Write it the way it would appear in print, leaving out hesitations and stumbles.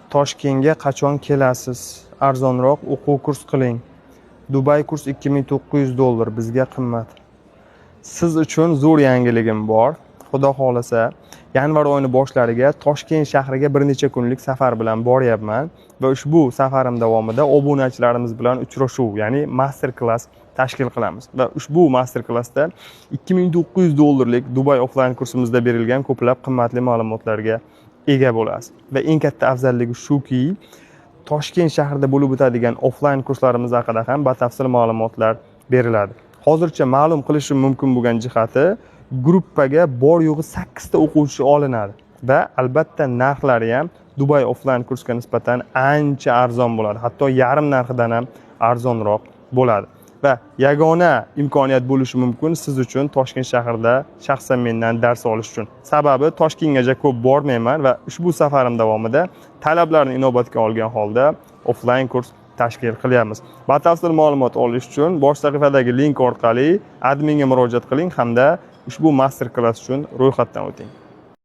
Toshkentga qachon kelasiz? Arzonroq o'quv kurs qiling. Dubay kurs $2900, bizga qimmat. Siz uchun zo'r yangiligim bor. Xudo xolasa, yanvar oyini boshlariga Toshkent shahriga bir necha kunlik safar bilan boryapman va ushbu safarim davomida obunachilarimiz bilan uchrashuv, ya'ni master class tashkil qilamiz. Va ushbu master classda $2900lik Dubay offline kursimizda berilgan ko'plab qimmatli ma'lumotlarga ega bo'lasiz. Va eng katta afzalligi shuki, Toshkent shahrida bo'lib o'tadigan offline kurslarimiz haqida ham batafsil ma'lumotlar beriladi. Hozircha ma'lum qilishim mumkin bo'lgan jihati, gruppaga bor yo'g'i 8 ta o'quvchi olinadi va albatta narxlari ham Dubay offline kursga nisbatan ancha arzon bo'ladi. Hatto yarim narxidan ham arzonroq bo'ladi. Va yagona imkoniyat bo'lishi mumkin siz uchun Toshkent shahrida shaxsan mendan dars olish uchun. Sababi Toshkentgacha ko'p bormayman va ushbu safarim davomida talablarni inobatga olgan holda offline kurs tashkil qilyapmiz. Batafsil ma'lumot olish uchun bosh sahifadagi link orqali adminga murojaat qiling hamda ushbu master class uchun ro'yxatdan o'ting.